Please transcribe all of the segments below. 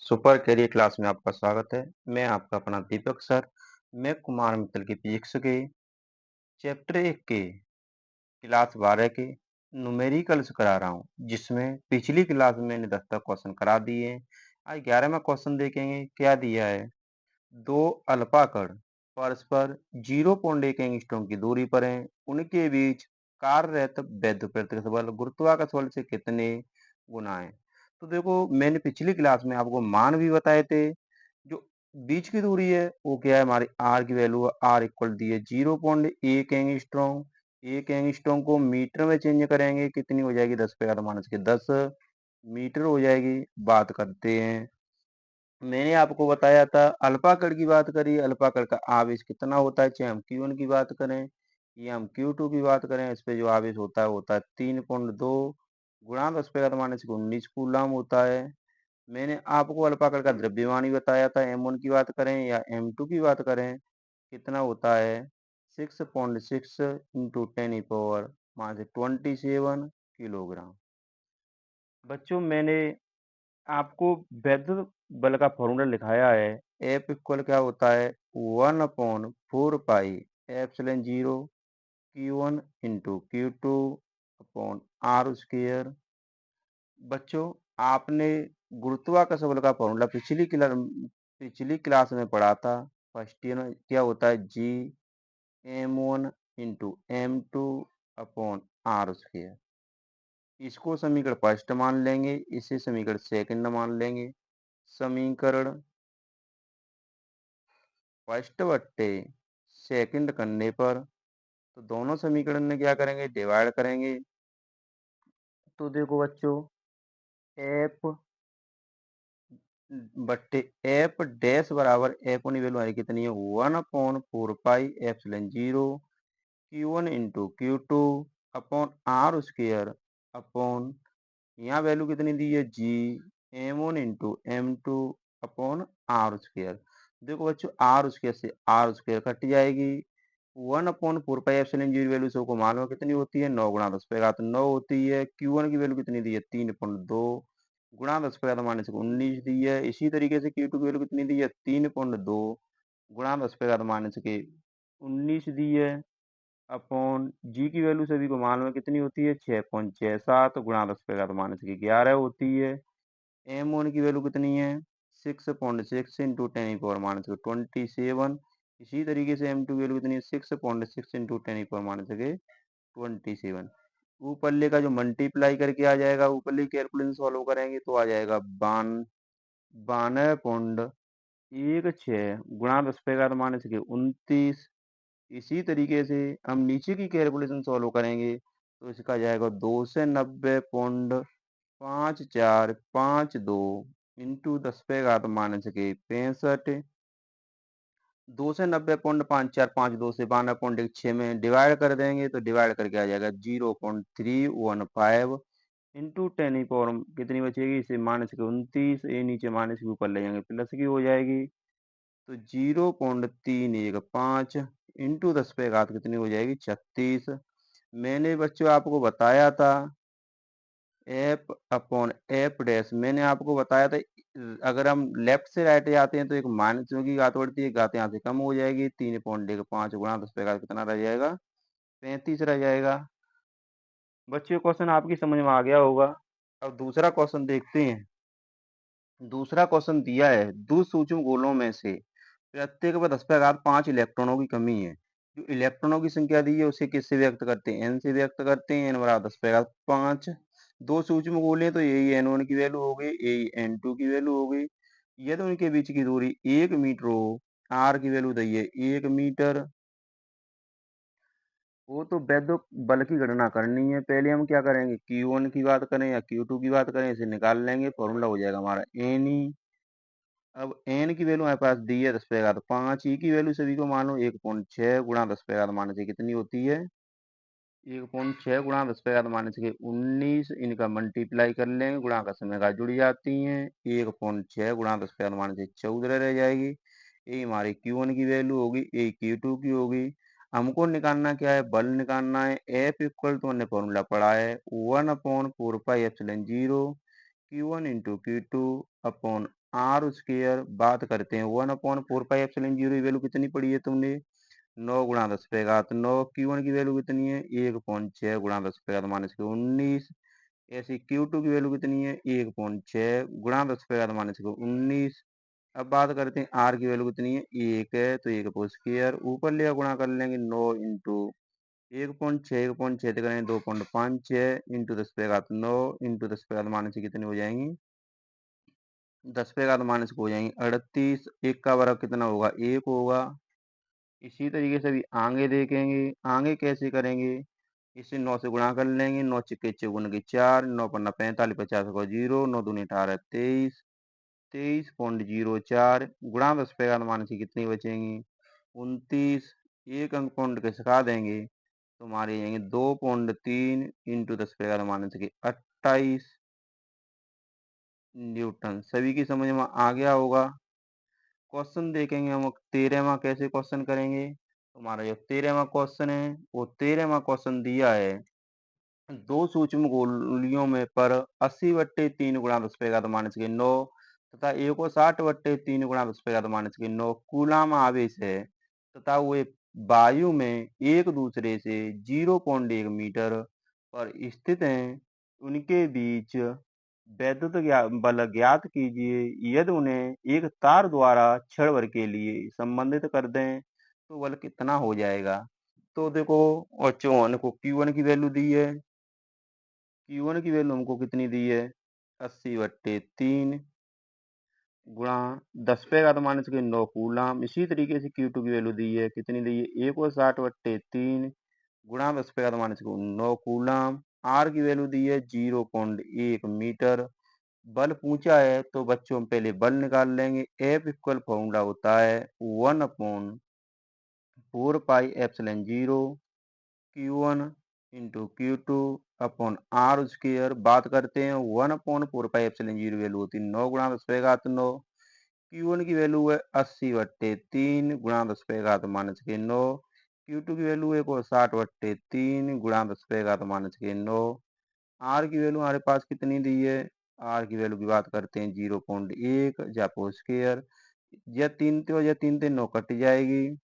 Super career class में आपका स्वागत है। मैं आपका अपना दीपक सर। मैं कुमार मित्तल की फिजिक्स के चैप्टर 1 के क्लास 12 के न्यूमेरिकल्स करा रहा हूँ, जिसमें पिछली क्लास में मैंने 10 तक क्वेश्चन करा दिए हैं। आज 11वां क्वेश्चन देखेंगे। क्या दिया है? दो अल्पाकण परस्पर 0.1 एंगस्ट्रॉम की दूरी पर हैं। उनके बीच कार्यरत वैद्युत बल गुरुत्वाकर्षण बल से कितने गुना है? तो देखो, मैंने पिछली क्लास में आपको मान भी बताए थे। जो बीच की दूरी है वो क्या है? हमारी आर की वैल्यू आर इक्वल दी है 0.1 एंगस्ट्रॉम। एक एंगस्ट्रॉम को मीटर में चेंज करेंगे, कितनी हो जाएगी? 10 पे माइनस के 10 मीटर हो जाएगी। बात करते हैं। मैंने आपको बताया था, अल्पाकण की बात करी। अल्पाकण का आवेश कितना होता है? चाहे हम Q1 की बात करें या हम Q2 की बात करें, इस पे जो आवेश होता है 3.2 गुणा 10 पे माइनस 19 कूलम होता है। मैंने आपको अल्पाकण का द्रव्यमान ही बताया था। M1 की बात करें या M2 की बात करें, कितना होता है? 6.6 इंटू 10⁻27 किलोग्राम। बच्चों, मैंने आपको वैद्युत बल का फॉर्मूला लिखाया है। एफ इक्वल क्या होता है? 1/4 pi epsilon 0 Q1 into Q2 upon R square. बच्चों, आपने गुरुत्वाकर्षण बल का फॉर्मूला पिछली क्लास में पढ़ा था। फर्स्ट ईयर में क्या होता है? G m1 into M2 upon R square. इसको समीकरण फर्स्ट मान लेंगे, इसे समीकरण सेकंड मान लेंगे। समीकरण फर्स्ट बट्टे सेकंड करने पर तो दोनों समीकरण में क्या करेंगे? डिवाइड करेंगे। तो देखो बच्चों, एफ बट्टे एफ डैश बराबर एफ की वैल्यू हमारी कितनी है? 1/4 pi epsilon 0 Q1 into Q2 upon R square upon, यहाँ वैल्यू कितनी दी है? G m1 into M2 upon R square. देखो बच्चों, आर स्क्वायर से आर स्क्वायर कट जाएगी। 1/4 पाई एप्सिलॉन 0 वैल्यू सबको मालूम है कितनी होती है? 9 गुणा 10 पे घात 9 होती है। Q1 की वैल्यू कितनी दी है? 3.2 गुणा 10 पे घात माइनस 19 दी है। इसी तरीके से Q2 की वैल्यू कितनी दी है? 3.2 गुणा 10 पे घात माइनस के 19 दी है। अपॉन जी की वैल्यू सभी को मालूम है कितनी होती है? 6.67 गुणा 10 पे घात माइनस की 11 होती है। M1 की वैल्यू कितनी है? 6.6 इंटू 10⁻27। इसी तरीके से M2 की वैल्यू कितनी है? 6.6 इंटू 10⁻27। ऊपरले का जो मल्टीप्लाई करके आ जाएगा, ऊपरले कैलकुलेशन सॉल्व करेंगे तो आ जाएगा 92.16 गुणा 10 पे घात माइनस के 29। इसी तरीके से हम नीचे की कैलकुलेशन सॉल्व करेंगे तो इसका जाएगा 290.5452 इंटू 10 पे घात माइनस के 65। 290.5452 से 92.6 में डिवाइड कर देंगे तो डिवाइड करके आ जाएगा 0.315 इंटू 10 कितनी बचेगी? इसे माइनस के 29, ये नीचे माइनस के ऊपर ले जाएंगे प्लस की हो जाएगी। तो 0.315 इंटू 10 पे घात कितनी हो जाएगी? 36। मैंने बच्चों आपको बताया था एफ अपॉन एफ डैश। मैंने आपको बताया था, अगर हम लेफ्ट से राइट जाते हैं तो एक माइनस की घात बढ़ती है, घात यहाँ से कम हो जाएगी। 3.5 गुणा 10 पे घात कितना रह जाएगा? 35 रह जाएगा। बच्चों, क्वेश्चन आपकी समझ में आ गया होगा। अब दूसरा क्वेश्चन देखते हैं। दूसरा क्वेश्चन दिया है, दो सूक्ष्म गोलों में से प्रत्येक पर 10 पे घात 5 इलेक्ट्रॉनों की कमी है। जो इलेक्ट्रॉनों की संख्या दी है उसे किससे व्यक्त करते हैं? एन से व्यक्त करते हैं। एन बराबर 10 पे घात 5। दो सूक्ष्म गोले तो यही N1 की वैल्यू हो गई, यही N2 की वैल्यू हो गई। यदि उनके बीच की दूरी 1 मीटर हो, आर की वैल्यू दी है 1 मीटर। वो तो वैद्युत बल की गणना करनी है। पहले हम क्या करेंगे? Q1 की बात करें या Q2 की बात करें, इसे निकाल लेंगे। फॉर्मूला हो जाएगा हमारा NE। अब एन की वैल्यू हमारे पास दी है 10 पे घात 5। ई की वैल्यू सभी को मान लो 1.6 गुणा 10 पे घात माइनस के कितनी होती है? 1.6 गुणा 10 पे घात माइनस के 19। इनका मल्टीप्लाई कर लेंगे, गुणा का समय का जुड़ जाती हैं। 1.6 गुणा 10 पे घात माइनस के 14 रह जाएगी। ये हमारी Q1 की वैल्यू होगी, ये Q2 की होगी। हमको निकालना क्या है? बल निकालना है। एफ इक्वल तो हमने फॉर्मूला पढ़ा है 1/4 pi epsilon 0 Q1 into Q2 upon R square बात करते हैं 1/4 पाई एप्सिलॉन 0 की वैल्यू कितनी पड़ी है तुमने 9 गुणा 10 पे घात 9 Q1 की वैल्यू कितनी है 1.6 गुणा 10 पे घात माइनस के 19 ऐसी Q2 की वैल्यू कितनी है 1.6 गुणा 10 पे घात माइनस के 19 अब बात करते हैं आर की वैल्यू कितनी है 1 है तो 1 को स्क्वायर ऊपर लिया गुणा कर लेंगे 9 इंटू 1.6 से करेंगे 2.56 इंटू 10 पे घात 9 इंटू 10 पे घात माइनस कितनी हो जाएंगी 10 पे घात माइनस हो जाएंगी 38 1 का वर्ग कितना होगा 1 होगा। इसी तरीके से भी आगे देखेंगे आगे कैसे करेंगे इसे 9 से गुणा कर लेंगे 9 छिक्के चौगुन के 4 9 पन्ना 45 50 को 0 9 दूनी 18 23 23.04 गुणा 10 पे घात माइनस कितनी बचेंगी 29 एक अंक पॉइंट के सिखा देंगे तो हमारे जाएंगे 2.3 इंटू 10 पे घात माइनस के 28 न्यूटन सभी की समझ में आ गया होगा। क्वेश्चन देखेंगे हम 13वां कैसे क्वेश्चन करेंगे तो हमारा जो 13वां क्वेश्चन है वो 13वां क्वेश्चन दिया है दो सूक्ष्म गोलियों में पर 80/3 गुणा 10 पे घात माइनस के 9 तथा एक और 60/3 गुणा 10 पे घात माइनस के 9 कूलाम आवेश है तथा वे वायु में एक दूसरे से 0.1 मीटर पर स्थित हैं उनके बीच वैद्युत बल ज्ञात कीजिए यदि उन्हें एक तार द्वारा क्षण भर के लिए संबंधित कर दें तो बल कितना हो जाएगा। तो देखो और चौवन को Q1 की वैल्यू दी है Q1 की वैल्यू हमको कितनी दी है 80/3 गुणा 10 पे घात माइनस के 9 कूलाम इसी तरीके से Q2 की वैल्यू दी है कितनी दी है 1/60/3 गुणा 10 पे घात माइनस के 9 कूलाम आर की वैल्यू दी है 0.1 मीटर बल पूछा है तो बच्चों हम पहले बल निकाल लेंगे एफ इक्वल फॉर्मूला होता है 1/4 pi epsilon 0 Q1 into Q2 upon R square बात करते हैं 1/4 पाई एप्सिलॉन 0 वैल्यू होती है 9 गुणा 10 पे घात 9 Q1 की वैल्यू है 80/3 गुणा 10 पे घात माइनस के 9 Q2 की वैल्यू है 60/3 गुणा 10 पे घात माइनस के 9 आर की वैल्यू हमारे पास कितनी दी है आर की वैल्यू की बात करते हैं 0.1 जापो स्क्वायर या तीन ते 9 कट जाएगी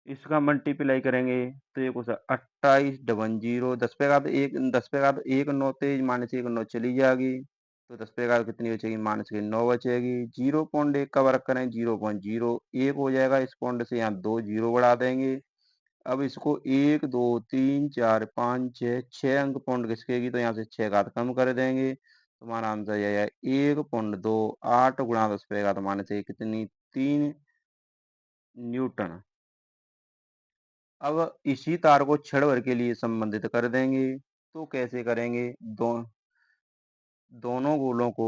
इसका मल्टीप्लाई करेंगे तो एक होता 28 10 पे घात एक 10 पे घात एक 9 तेज माइनस एक 9 चली जाएगी तो 10 पे घात कितनी बचेगी माइनस के 9 बचेगी 0.1 का वर्ग करें 0.01 हो जाएगा इस पॉइंट से यहाँ 2 जीरो बढ़ा देंगे अब इसको 1 2 3 4 5 6 अंक पॉइंट खिसकेगी तो यहाँ से 6 घात कम कर देंगे तुम्हारा आंसर यह है 1.28 गुणा 10 पे घात माइनस एक कितनी 3 न्यूटन। अब इसी तार को क्षण भर के लिए संबंधित कर देंगे तो कैसे करेंगे दोनों गोलों को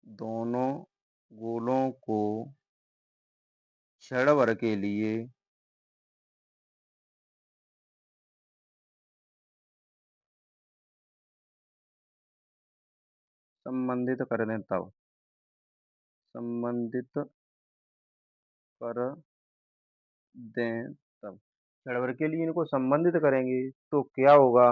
दोनों गोलों को क्षण भर के लिए संबंधित कर दें तब संबंधित कर दें तब क्षण भर के लिए इनको संबंधित करेंगे तो क्या होगा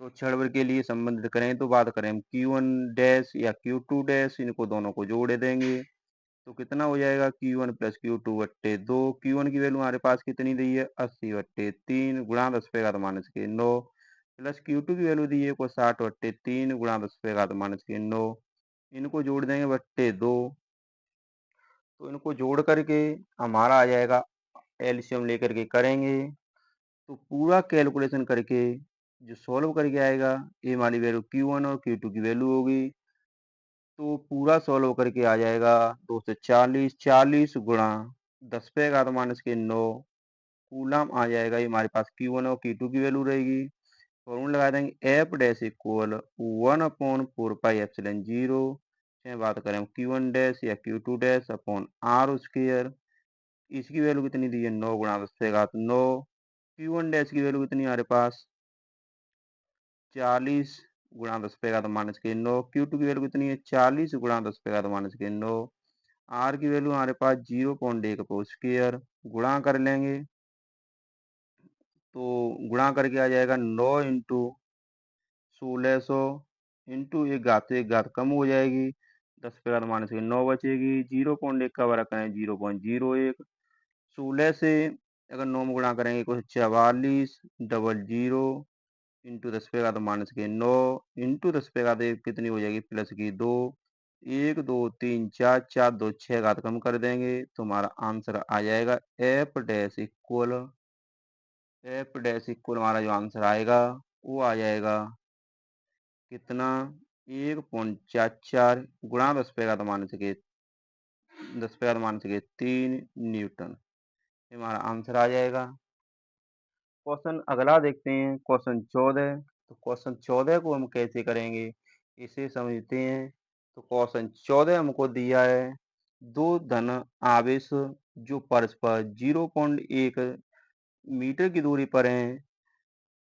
तो क्षण भर के लिए संबंधित करें तो बात करें हम Q1 डैश या Q2 डैश इनको दोनों को जोड़ देंगे तो कितना हो जाएगा Q1 प्लस Q2/2 Q1 की वैल्यू हमारे पास कितनी दी है 80/3 गुणा 10 पे घात माइनस के 9 प्लस Q2 की वैल्यू दी है को 60/3 गुणा 10 पे घात माइनस के 9 इनको जोड़ देंगे बट्टे 2 तो इनको जोड़ करके हमारा आ जाएगा एलसीएम लेकर के करेंगे तो पूरा कैलकुलेशन करके जो सॉल्व करके आएगा ये हमारी वैल्यू Q1 और Q2 की वैल्यू होगी तो पूरा सॉल्व करके आ जाएगा 240 40 गुणा 10 पे घात माइनस के 9 कूलम आ जाएगा ये हमारे पास Q1 और Q2 की वैल्यू रहेगी फॉर्मूला लगा देंगे F dash equal 1/4 pi epsilon 0 बात करें हम Q1 डैश या Q2 dash upon R square इसकी वैल्यू कितनी दी है 9 गुणा 10 पे घात 9 Q1 डैश की वैल्यू कितनी हमारे पास 40 गुणा 10 पे घात माइनस के 9 Q2 की वैल्यू कितनी है 40 गुणा 10 पे घात माइनस के 9 आर की वैल्यू हमारे पास 0.1 को स्क्वायर गुणा कर लेंगे तो गुणा करके आ जाएगा 9 इंटू 1600 इंटू एक घात से एक घात कम हो जाएगी, 10 पे घात माइनस के 9 बचेगी, 0.1 का वर्ग करें 0.01, 16 से अगर 9 में गुणा करेंगे कुछ 44 डबल जीरो इंटू 10 पे घात माइनस के 9 इंटू 10 पे घात एक कितनी हो जाएगी प्लस की 2, 1 2 3 4 4 2 6 घात कम कर देंगे तो हमारा आंसर आ जाएगा एफ डैश इक्वल हमारा जो आंसर आएगा वो आ जाएगा कितना 1.44 गुणा 10 पे घात माइनस के 3 न्यूटन, ये हमारा आंसर आ जाएगा। क्वेश्चन अगला देखते हैं, क्वेश्चन 14। तो क्वेश्चन 14 को हम कैसे करेंगे इसे समझते हैं। तो क्वेश्चन 14 हमको दिया है, दो धन आवेश जो परस्पर 0.1 मीटर की दूरी पर हैं,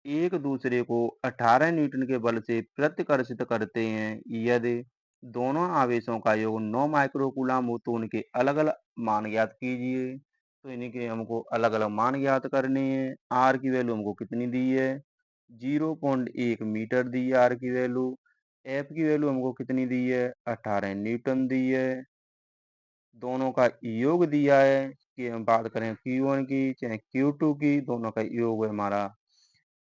एक दूसरे को 18 न्यूटन के बल से प्रत्याकर्षित करते हैं। यदि दोनों आवेशों का योग 9 माइक्रोकूलम हो तो उनके अलग अलग मान ज्ञात कीजिए। तो इनके हमको अलग अलग मान ज्ञात करने हैं। आर की वैल्यू हमको कितनी दी है 0.1 मीटर दी है आर की वैल्यू। एफ की वैल्यू हमको कितनी दी है 18 न्यूटन दी है। दोनों का योग दिया है कि हम बात करें Q1 की चाहे Q2 की, दोनों का योग है हमारा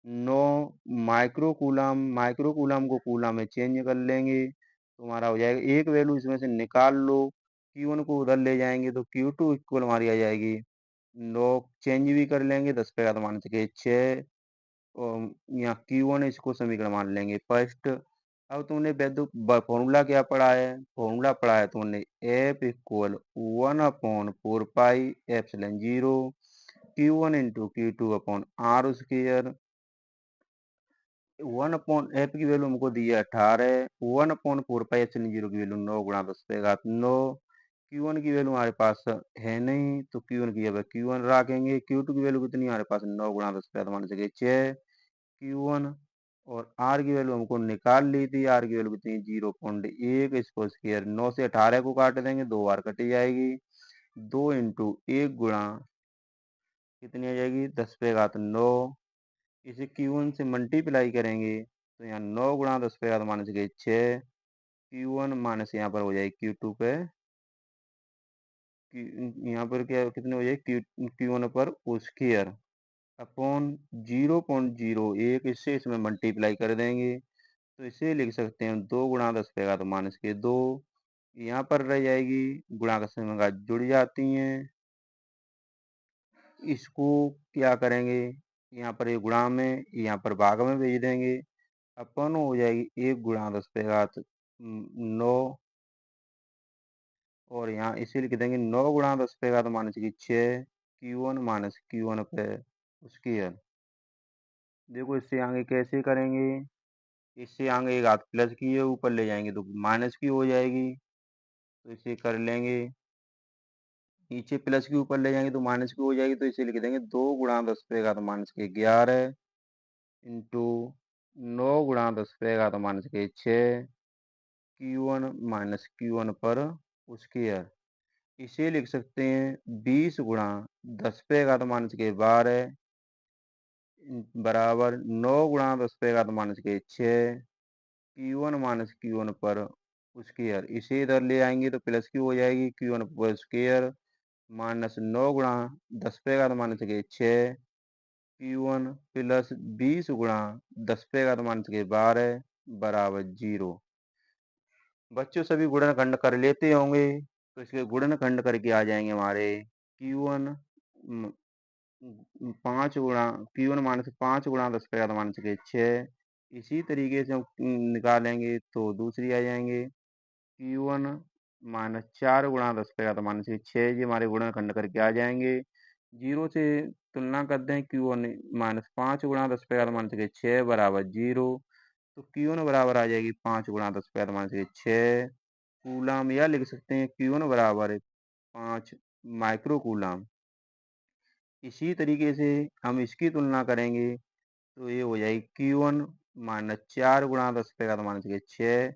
9 माइक्रोकूलम। माइक्रोकूलम को कूलम में चेंज कर लेंगे तो हमारा हो जाएगा, एक वैल्यू इसमें से निकाल लो, Q1 को उधर ले जाएंगे तो Q2 इक्वल हमारी आ जाएगी 9, चेंज भी कर लेंगे 10 पे घात मान के 6, यहाँ Q1 इसको समीकरण मान लेंगे फर्स्ट। अब तुमने वैद्य फॉर्मूला क्या पढ़ा है, फॉर्मूला पढ़ा है तुमने F equal 1/4 pi epsilon 0 Q1 into Q2 upon R square. 1/एफ की वैल्यू हमको दी है 18, 1/4 पाई एप्सिलॉन 0 की वैल्यू 9 गुणा 10 पे घात 9। Q1 की वैल्यू हमारे पास है नहीं तो Q1 की जगह Q1 रखेंगे। Q2 की वैल्यू कितनी हमारे पास 9 गुणा 10 पे घात मान सके 6 Q1, और R की वैल्यू हमको निकाल ली थी, R की वैल्यू कितनी 0.1, इसको स्क्वायर 9 से 18 को काट देंगे, 2 बार कटी जाएगी, 2 इंटू 1 गुणा कितनी आ जाएगी 10 पे घात 9। इसे Q1 से मल्टीप्लाई करेंगे तो यहाँ 9 गुणा 10 पे घात माइनस के 6 Q1 माइनस यहाँ पर हो जाएगी Q2 पे, यहाँ पर क्या कितने हो जाएगी Q1 पर स्क्वायर अपॉन 0.01, इससे इसमें मल्टीप्लाई कर देंगे तो इसे लिख सकते हैं 2 गुणा 10 पे घात माइनस के 2, यहाँ पर रह जाएगी गुणा का संख्या जुड़ जाती हैं। इसको क्या करेंगे, यहाँ पर ये गुणा में यहाँ पर भाग में भेज देंगे, अपन हो जाएगी 1 गुणा 10 पे घात 9, और यहाँ इसे लिख देंगे 9 गुणा 10 पे घात माइनस की 6 Q1 माइनस Q1 पे स्क्वायर। देखो इससे आगे कैसे करेंगे, इससे आगे एक घात प्लस की है ऊपर ले जाएंगे तो माइनस की हो जाएगी, तो इसे कर लेंगे, नीचे प्लस के ऊपर ले जाएंगे तो माइनस की हो जाएगी, तो इसे लिख देंगे 2 गुणा 10 पे घात माइनस के 11 इंटू 9 गुणा 10 पे घात माइनस के 6 Q1 माइनस Q1 पर स्क्वायर। इसे लिख सकते हैं 20 गुणा 10 पे घात माइनस के 12 बराबर 9 गुणा 10 पे घात माइनस के 6 Q1 माइनस Q1 पर स्क्वायर। इसे इधर ले आएंगे तो प्लस की हो जाएगी Q1 पर स्क्वायर माइनस 9 गुणा 10 पे घात माइनस के 6 Q1 प्लस 20 गुणा 10 पे घात माइनस के 12 बराबर 0। बच्चों सभी गुणनखंड कर लेते होंगे तो इसके गुणनखंड करके आ जाएंगे हमारे Q1 Q1 माइनस 5 गुणा 10 पे घात माइनस के 6। इसी तरीके से हम निकालेंगे तो दूसरी आ जाएंगे Q1 माइनस 4 गुणा 10 पे घात माइनस के 6, ये हमारे गुणनखंड करके आ जाएंगे। 0 से तुलना करते हैं Q1 माइनस 5 गुणा 10 पे घात माइनस के 6 बराबर 0, तो Q1 बराबर आ जाएगी 5 गुणा 10 पे घात माइनस के 6 कूलम, या लिख सकते हैं Q1 बराबर है 5 माइक्रोकूलम। इसी तरीके से हम इसकी तुलना करेंगे तो ये हो जाएगी Q1 माइनस 4 गुणा 10 पे घात माइनस के 6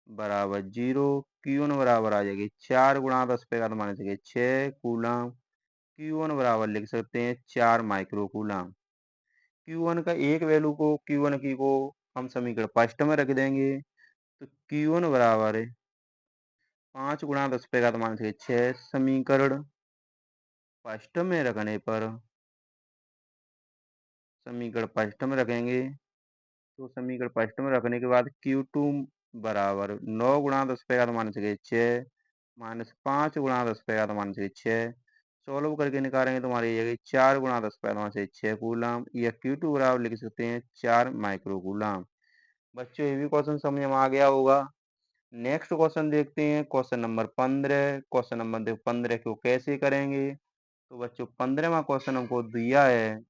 बराबर 0। Q1 बराबर आ जाएगी 4 गुणा 10 पे घात माइनस के 6 कूलम। Q1 बराबर लिख सकते हैं 4 माइक्रो कूलम। Q1 का एक वैल्यू को Q1 की को हम समीकरण फर्स्ट में रख देंगे तो Q1 बराबर है 5 गुणा 10 पे घात माइनस के 6। समीकरण फर्स्ट में रखने पर समीकरण फर्स्ट में रखेंगे तो समीकरण फर्स्ट में रखने के बाद Q2 बराबर 9 गुणा 10 पे घात माइनस के 6 माइनस 5 गुणा 10 पे घात माइनस के 6। सोल्व करके निकालेंगे तो हमारी ये 4 गुणा 10 पे घात माइनस के 6 कूलम, या Q2 बराबर लिख सकते हैं 4 माइक्रो कूलम। बच्चों ये भी क्वेश्चन समझ में आ गया होगा। नेक्स्ट क्वेश्चन देखते हैं, क्वेश्चन नंबर 15। क्वेश्चन नंबर 15 को कैसे करेंगे? तो बच्चों 15वां क्वेश्चन हमको दिया है,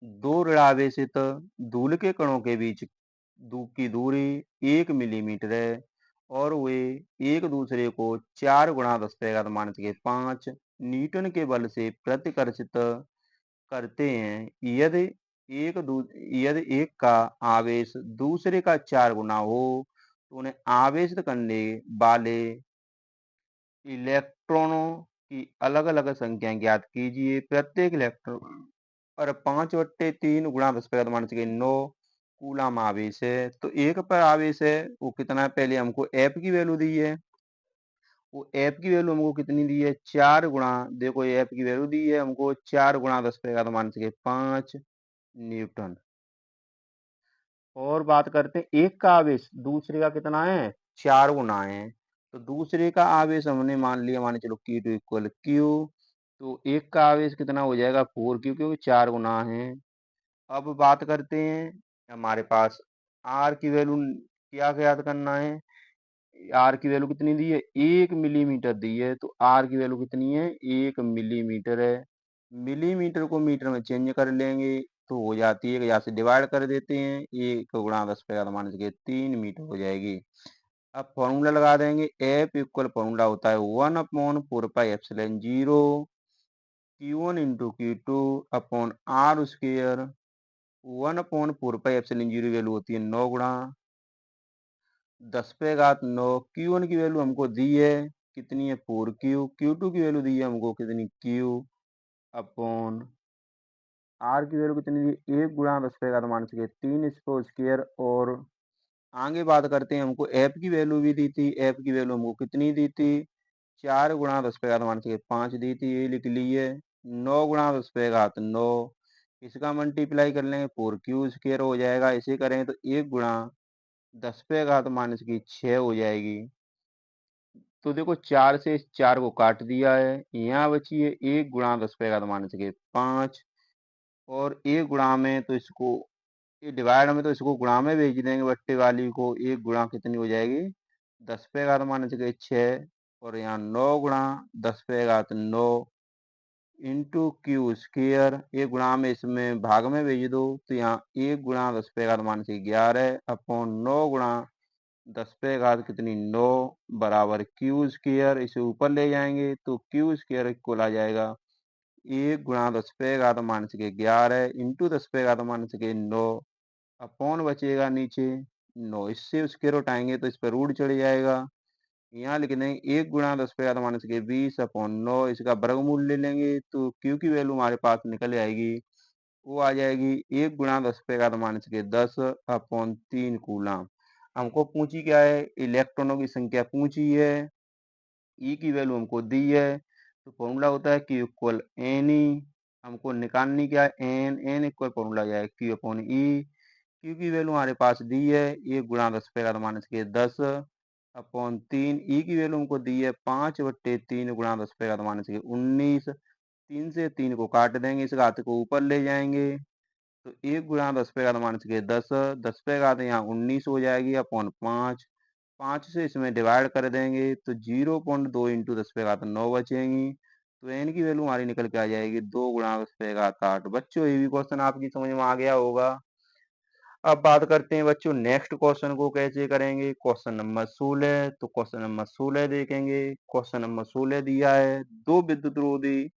दो ऋणावेशित धूल के कणों के बीच की दूरी 1 मिलीमीटर है और वे एक दूसरे को 4 गुणा 10 पे घात माइनस के 5 न्यूटन के बल से प्रतिकर्षित करते हैं। यदि एक का आवेश दूसरे का 4 गुना हो तो उन्हें आवेशित करने वाले इलेक्ट्रॉनों की अलग अलग संख्या ज्ञात कीजिए। प्रत्येक इलेक्ट्रॉन पर 5/3 गुणा 10 पे घात माइनस के 9 कूलम आवेश है। तो एक पर आवेश है वो कितना है, पहले हमको एफ की वैल्यू दी है। वो एफ की वैल्यू हमको कितनी दी है, 4 गुणा, देखो ये एफ की वैल्यू दी है हमको 4 गुणा 10 पे घात माइनस के 5 न्यूटन। और बात करते हैं एक का आवेश दूसरे का कितना है, 4 गुना है। तो दूसरे का आवेश हमने मान लिया, माने चलो Q2 इक्वल Q। तो एक का आवेश कितना हो जाएगा 4Q, क्योंकि 4 गुना है। अब बात करते हैं, हमारे पास आर की वैल्यू क्या ज्ञात करना है। आर की वैल्यू कितनी दी है, 1 मिलीमीटर दी है। तो आर की वैल्यू कितनी है, 1 मिलीमीटर है। मिलीमीटर को मीटर में चेंज कर लेंगे तो हो जाती है, यहाँ से डिवाइड कर देते हैं, 1 गुणा 10 पे माइनस के 3 मीटर हो जाएगी। अब फॉर्मूला लगा देंगे, एफ इक्वल फॉर्मूला होता है 1/4πε0 Q1 into Q2 upon R square. 1/4πε0 value होती है 9 गुणा 10 पे घात 9। Q1 की वैल्यू हमको दी है कितनी है 4Q। Q2 की वैल्यू दी है हमको कितनी Q अपॉन आर की वैल्यू कितनी दी, 1 गुणा 10 पे घात माइनस के 3 इसको स्क्वायर। और आगे बात करते हैं, हमको एफ की वैल्यू भी दी थी। एफ की वैल्यू हमको कितनी दी थी, 4 गुणा 10 पे घात माइनस के 5 दी थी, ये लिख ली है। 9 गुणा 10 पे घात 9, इसका मल्टीप्लाई कर लेंगे 4Q स्क्वायर हो जाएगा। इसे करेंगे तो 1 गुणा 10 पे घात माइनस की 6 हो जाएगी। तो देखो 4 से इस 4 को काट दिया है, यहाँ बची है 1 गुणा 10 पे घात माइनस के 5। और 1 गुणा में तो इसको, ये डिवाइड में तो इसको गुणा में भेज देंगे, बट्टे वाली को 1 गुणा कितनी हो जाएगी 10 पे घात माइनस के 6। और यहाँ 9 गुणा 10 पे घात 9 इंटू क्यू स्क्वायर, 1 गुणा में इसमें भाग में भेज दो तो यहाँ 1 गुणा 10 पे घात माइनस के 11 अपॉन 9 गुणा 10 पे घात कितनी 9 बराबर क्यू स्क्वायर। इसे ऊपर ले जाएंगे तो क्यू स्क्वायर इक्वल आ जाएगा 1 गुणा 10 पे घात माइनस के 11 इंटू 10 पे घात माइनस के 9 अपॉन बचेगा नीचे 9। इससे उसके उठाएंगे तो इस पर रूट चढ़ जाएगा। यहाँ लिख देंगे 1 गुणा 10 पे घात माइनस के 20 अपॉन 9, इसका वर्गमूल ले लेंगे तो क्यू की वैल्यू हमारे पास निकल आएगी, वो आ जाएगी 1 गुणा 10 पे घात माइनस के 10 अपॉन 3 कूलम। हमको पूछी क्या है, इलेक्ट्रॉनों की संख्या पूछी है, ई की वैल्यू हमको दी है। तो फॉर्मूला होता है Q इक्वल एन ई। हमको निकालनी क्या है, एन इक्वल फॉर्मूला जाए Q अपॉन ई। क्यू की वैल्यू हमारे पास दी है 1 गुणा 10 पे घात माइनस के 10 अपॉन 3। ई की वैल्यू हमको दी है 5/3 गुणा 10 पे घात माइनस के 19। 3 से 3 को काट देंगे, इस घात को ऊपर ले जाएंगे तो 1 गुणा 10 पे घात माइनस के 10, 10 पे घात यहाँ 19 हो जाएगी अपॉन 5। 5 से इसमें डिवाइड कर देंगे तो 0.2 इंटू 10 पे घात 9 बचेंगी। तो एन की वैल्यू हमारी निकल के आ जाएगी 2 गुणा 10 पे घात 8। बच्चों ये भी क्वेश्चन आपकी समझ में आ गया होगा। अब बात करते हैं बच्चों नेक्स्ट क्वेश्चन को कैसे करेंगे। क्वेश्चन नंबर 16, तो क्वेश्चन नंबर 16 देखेंगे। क्वेश्चन नंबर 16 दिया है, दो विद्युत रोधी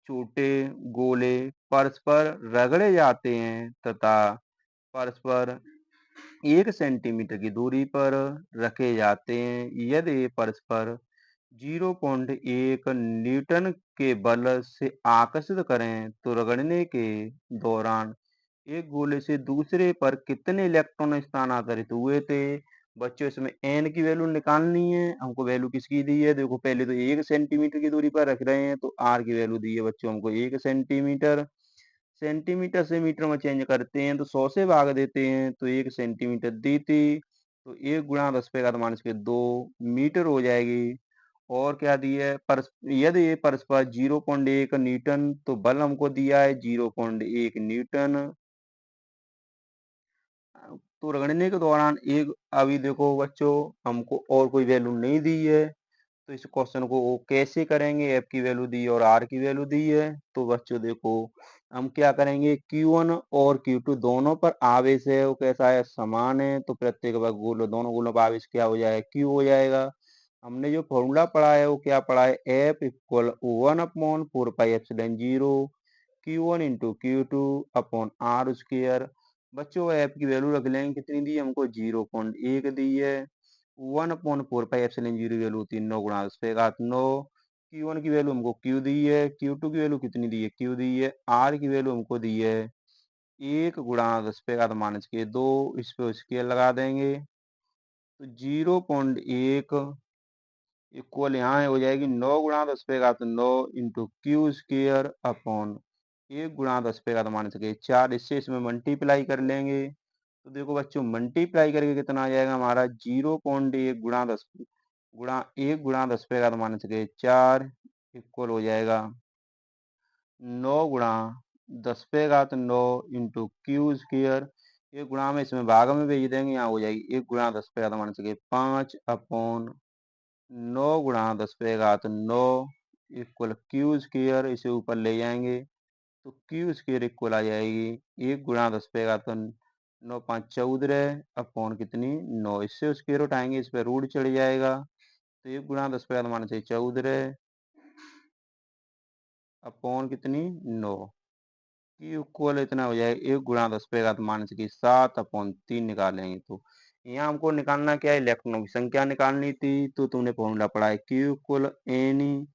छोटे गोले परस्पर रगड़े जाते हैं तथा परस्पर 1 सेंटीमीटर की दूरी पर रखे जाते हैं। यदि ये परस्पर 0.1 न्यूटन के बल से आकर्षित करें तो रगड़ने के दौरान एक गोले से दूसरे पर कितने इलेक्ट्रॉन स्थानांतरित हुए थे। बच्चों इसमें एन की वैल्यू निकालनी है। हमको वैल्यू किसकी दी है? देखो पहले तो 1 सेंटीमीटर की दूरी पर रख रहे हैं, तो आर की वैल्यू दी है बच्चों हमको 1 सेंटीमीटर। सेंटीमीटर से मीटर में चेंज करते हैं तो 100 से भाग देते हैं, तो 1 सेंटीमीटर दी थी, तो 1 गुणा 10 पे घात माइनस के 2 मीटर हो जाएगी। और क्या दी है? यदि ये परस्पर 0.1 न्यूटन, तो बल हमको दिया है 0.1 न्यूटन। तो रगड़ने के दौरान एक, अभी देखो बच्चों हमको और कोई वैल्यू नहीं दी है, तो इस क्वेश्चन को वो कैसे करेंगे? एफ की वैल्यू दी है और आर की वैल्यू दी है, तो बच्चों देखो हम क्या करेंगे, Q1 और Q2 दोनों पर आवेश है वो कैसा है? समान है, तो प्रत्येक वर्ग गोल दोनों गोलों पर आवेश क्या हो जाएगा? Q हो जाएगा। हमने जो फॉर्मूला पढ़ा है वो क्या पढ़ा है? F equal 1/4πε0 Q1 into Q2 upon R square. बच्चों एफ की वैल्यू रख लेंगे, कितनी दी है हमको? 0.1 दी है। 1/4πε0 की वैल्यू होती है 9 गुणा 10 पे घात 9। Q1 की वैल्यू हमको Q दी है, Q2 की वैल्यू कितनी दी है? Q दी है। R की वैल्यू हमको दी है 1 गुणा 10 पे घात माइनस के 2। इस पे स्केल लगा देंगे, तो 0.1 इक्वल यहाँ हो जाएगी 9 गुणा 10 पे घात 9 इंटू क्यू स्क्र अपॉन 1 गुणा 10 पे घात माइनस के 4। इससे इसमें मल्टीप्लाई कर लेंगे, तो देखो बच्चों मल्टीप्लाई करके कितना आ जाएगा हमारा? 0.1 गुणा 10 गुणा 1 गुणा 10 पे घात माइनस के 4 इक्वल हो जाएगा 9 गुणा 10 पे घात 9 इंटू क्यू स्क्र। एक गुणा में इसमें भाग में भेज देंगे, यहाँ हो जाएगी 1 गुणा 10 पे घात माइनस के 5 अपॉन 9 गुणा 10 पे घात 9 इक्वल क्यू स्क्र। इसे ऊपर ले जाएंगे, तो क्यू स्क्र इक्वल आ जाएगी 1 गुणा 10 पे घात 9 5 14 अपॉन कितनी? 9। इससे स्क्र उठाएंगे, इस पर रूट चढ़ जाएगा, तो 1 गुणा 10 पे घात माइनस 14 अपॉन कितनी? 9। क्यू इक्वल इतना हो जाएगा 1 गुणा 10 पे घात माइनस की 7 अपॉन 3 निकालेंगे, तो यहाँ हमको निकालना क्या है? इलेक्ट्रॉनों की संख्या निकालनी थी, तो तुमने फॉर्मूला पढ़ा है क्यू इक्वल एन ई।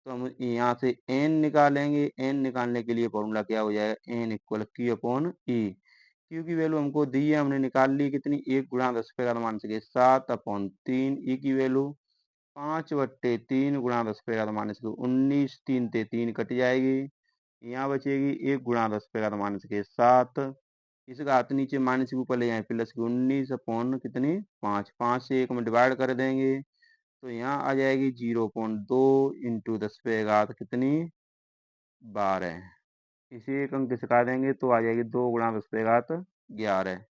तो हम यहाँ से एन निकालेंगे, एन निकालने के लिए फॉर्मूला क्या हो जाएगा? एन इक्वल क्यू अपॉन ई। क्यू की वैल्यू हमको दी है, हमने निकाल ली कितनी? 1 गुणा 10 पे घात माइनस के 7 अपॉन 3। ई की वैल्यू 5/3 गुणा 10 पे घात माइनस के 19, 3 से 3 कट जाएगी, यहाँ बचेगी 1 गुणा 10 पे घात माइनस के 7। इस घात नीचे माइनस के ऊपर ले जाए, प्लस की 19 अपॉन कितनी? 5। 5 से 1 में डिवाइड कर देंगे, तो यहाँ आ जाएगी 0.2 इंटू 10 पे घात कितनी? 12। इसे एक अंक सिखा देंगे तो आ जाएगी 2 गुणा 10 पे घात 11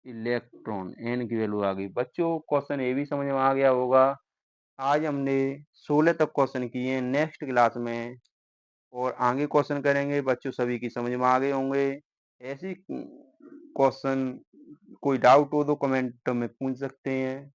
इलेक्ट्रॉन। एन की वैल्यू आ गई। बच्चों क्वेश्चन ये भी समझ में आ गया होगा। आज हमने 16 तक क्वेश्चन किए हैं। नेक्स्ट क्लास में और आगे क्वेश्चन करेंगे, बच्चों सभी की समझ में आ गए होंगे। ऐसी क्वेश्चन कोई डाउट हो तो कमेंट में पूछ सकते हैं।